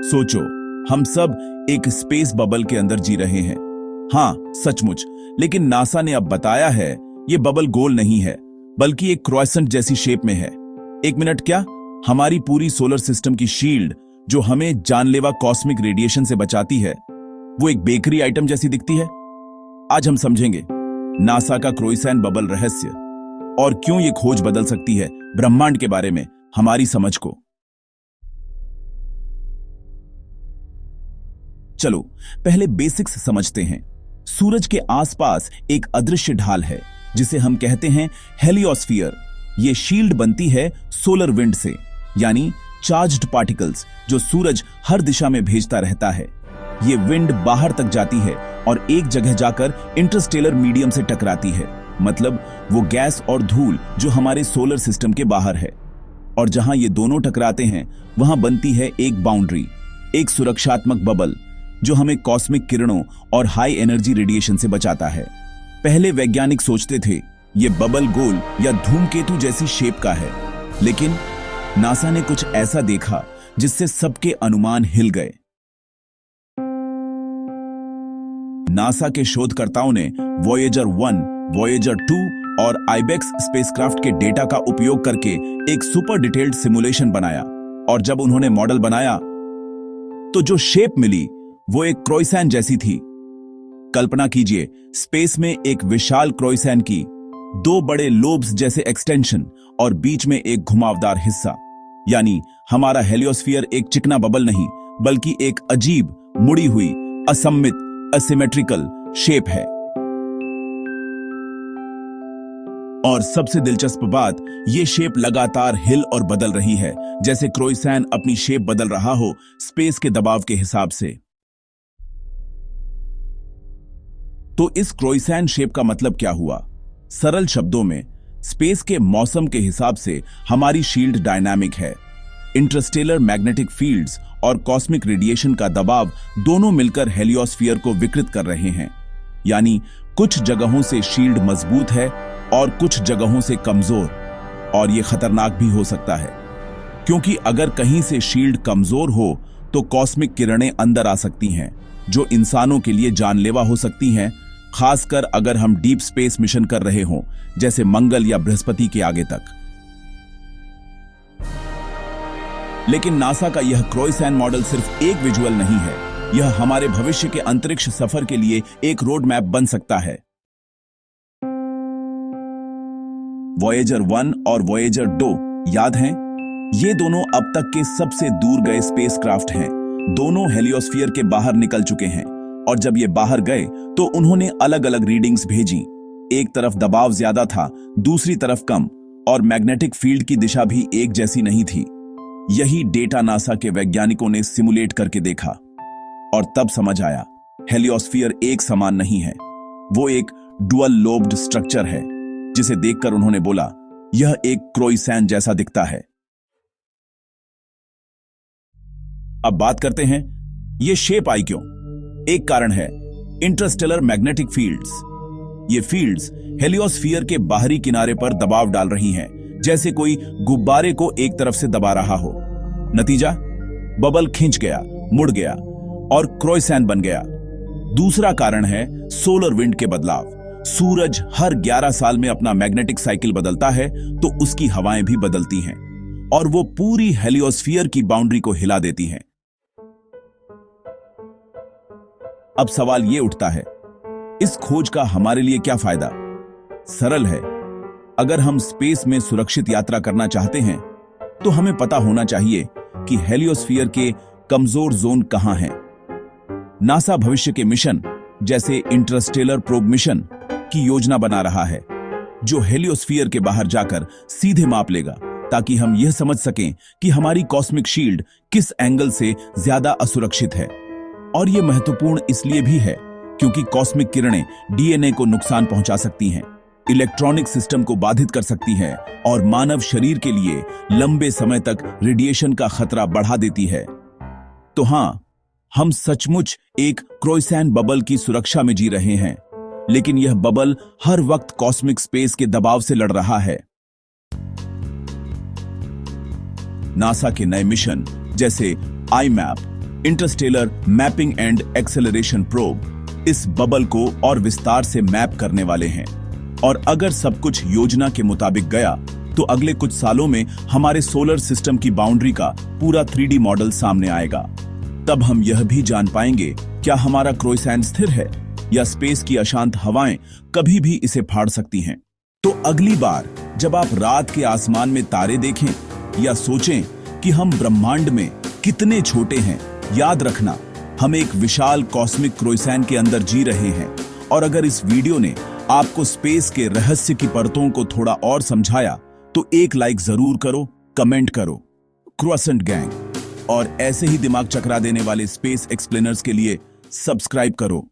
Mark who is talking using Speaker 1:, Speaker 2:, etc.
Speaker 1: सोचो, हम सब एक स्पेस बबल के अंदर जी रहे हैं। हाँ, सचमुच। लेकिन नासा ने अब बताया है ये बबल गोल नहीं है, बल्कि एक क्रोसेंट जैसी शेप में है। एक मिनट, क्या? हमारी पूरी सोलर सिस्टम की शील्ड, जो हमें जानलेवा कॉस्मिक रेडिएशन से बचाती है, वो एक बेकरी आइटम जैसी दिखती है। आज हम समझेंगे नासा का क्रोसेंट बबल रहस्य और क्यों ये खोज बदल सकती है ब्रह्मांड के बारे में हमारी समझ को। चलो पहले बेसिक्स समझते हैं। सूरज के आसपास एक अदृश्य ढाल है जिसे हम कहते हैं हेलियोस्फीयर। ये शील्ड बनती है सोलर विंड से, यानी चार्ज्ड पार्टिकल्स जो सूरज हर दिशा में भेजता रहता है। ये विंड बाहर तक जाती है और एक जगह जाकर इंटरस्टेलर मीडियम से टकराती है, मतलब वो गैस और धूल जो हमारे सोलर सिस्टम के बाहर है। और जहां ये दोनों टकराते हैं वहां बनती है एक बाउंड्री, एक सुरक्षात्मक बबल जो हमें कॉस्मिक किरणों और हाई एनर्जी रेडिएशन से बचाता है। पहले वैज्ञानिक सोचते थे ये बबल गोल या धूमकेतु जैसी शेप का है, लेकिन नासा ने कुछ ऐसा देखा जिससे सबके अनुमान हिल गए। नासा के शोधकर्ताओं ने वॉयेजर 1, वॉयेजर 2 और आइबेक्स स्पेसक्राफ्ट के डेटा का उपयोग करके एक सुपर डिटेल्ड सिमुलेशन बनाया। और जब उन्होंने मॉडल बनाया तो जो शेप मिली वो एक क्रोसेंट जैसी थी। कल्पना कीजिए, स्पेस में एक विशाल क्रोसेंट की दो बड़े लोब्स जैसे एक्सटेंशन और बीच में एक घुमावदार हिस्सा। यानी हमारा हेलियोस्फीयर एक चिकना बबल नहीं, बल्कि एक अजीब, मुड़ी हुई, असममित, असिमेट्रिकल शेप है। और सबसे दिलचस्प बात, ये शेप लगातार हिल और बदल रही है, जैसे क्रोसेंट अपनी शेप बदल रहा हो स्पेस के दबाव के हिसाब से। तो इस क्रोसेंट शेप का मतलब क्या हुआ? सरल शब्दों में, स्पेस के मौसम के हिसाब से हमारी शील्ड डायनामिक है। इंटरस्टेलर मैग्नेटिक फील्ड्स और कॉस्मिक रेडिएशन का दबाव दोनों मिलकर हेलियोस्फीयर को विकृत कर रहे हैं। यानी कुछ जगहों से शील्ड मजबूत है और कुछ जगहों से कमजोर। और यह खतरनाक भी हो सकता है, क्योंकि अगर कहीं से शील्ड कमजोर हो तो कॉस्मिक किरणें अंदर आ सकती हैं, जो इंसानों के लिए जानलेवा हो सकती हैं, खासकर अगर हम डीप स्पेस मिशन कर रहे हों, जैसे मंगल या बृहस्पति के आगे तक। लेकिन नासा का यह क्रोसेंट मॉडल सिर्फ एक विजुअल नहीं है, यह हमारे भविष्य के अंतरिक्ष सफर के लिए एक रोड मैप बन सकता है। वॉयेजर 1 और वॉयेजर 2 याद हैं? ये दोनों अब तक के सबसे दूर गए स्पेसक्राफ्ट हैं। दोनों हेलियोस्फीयर के बाहर निकल चुके हैं, और जब ये बाहर गए तो उन्होंने अलग अलग रीडिंग्स भेजी। एक तरफ दबाव ज्यादा था, दूसरी तरफ कम, और मैग्नेटिक फील्ड की दिशा भी एक जैसी नहीं थी। यही डेटा नासा के वैज्ञानिकों ने सिमुलेट करके देखा, और तब समझ आया हेलियोस्फीयर एक समान नहीं है, वो एक डुअल लोब्ड स्ट्रक्चर है, जिसे देखकर उन्होंने बोला यह एक क्रोसेंट जैसा दिखता है। अब बात करते हैं ये शेप आई क्यों। एक कारण है इंटरस्टेलर मैग्नेटिक फील्ड्स। ये फील्ड्स हेलियोस्फीयर के बाहरी किनारे पर दबाव डाल रही हैं, जैसे कोई गुब्बारे को एक तरफ से दबा रहा हो। नतीजा, बबल खिंच गया, मुड़ गया और क्रोसेंट बन गया। दूसरा कारण है सोलर विंड के बदलाव। सूरज हर 11 साल में अपना मैग्नेटिक साइकिल बदलता है, तो उसकी हवाएं भी बदलती हैं और वो पूरी हेलियोस्फीयर की बाउंड्री को हिला देती हैं। अब सवाल ये उठता है, इस खोज का हमारे लिए क्या फायदा? सरल है, अगर हम स्पेस में सुरक्षित यात्रा करना चाहते हैं तो हमें पता होना चाहिए कि हेलियोस्फीयर के कमजोर जोन कहां हैं। नासा भविष्य के मिशन, जैसे इंटरस्टेलर प्रोब मिशन की योजना बना रहा है, जो हेलियोस्फीयर के बाहर जाकर सीधे माप लेगा, ताकि हम यह समझ सकें कि हमारी कॉस्मिक शील्ड किस एंगल से ज्यादा असुरक्षित है। और यह महत्वपूर्ण इसलिए भी है क्योंकि कॉस्मिक किरणें डीएनए को नुकसान पहुंचा सकती हैं, इलेक्ट्रॉनिक सिस्टम को बाधित कर सकती हैं और मानव शरीर के लिए लंबे समय तक रेडिएशन का खतरा बढ़ा देती है। तो हां, हम सचमुच एक क्रोसेंट बबल की सुरक्षा में जी रहे हैं, लेकिन यह बबल हर वक्त कॉस्मिक स्पेस के दबाव से लड़ रहा है। नासा के नए मिशन जैसे IMAP, interstellar mapping and acceleration probe इस बबल को और विस्तार से मैप करने वाले हैं। और अगर सब कुछ योजना के मुताबिक गया तो अगले कुछ सालों में हमारे सोलर सिस्टम की बाउंड्री का पूरा 3D मॉडल सामने आएगा। तब हम यह भी जान पाएंगे क्या हमारा क्रोइसेंट स्थिर है या स्पेस की अशांत हवाएं कभी भी इसे फाड़ सकती हैं। तो अगली बार जब आप रात के आसमान में तारे देखें या सोचें कि हम ब्रह्मांड में कितने छोटे हैं, याद रखना हम एक विशाल कॉस्मिक क्रोइसेंट के अंदर जी रहे हैं। और अगर इस वीडियो ने आपको स्पेस के रहस्य की परतों को थोड़ा और समझाया तो एक लाइक जरूर करो, कमेंट करो। क्रोसेंट गैंग और ऐसे ही दिमाग चकरा देने वाले स्पेस एक्सप्लेनर्स के लिए सब्सक्राइब करो।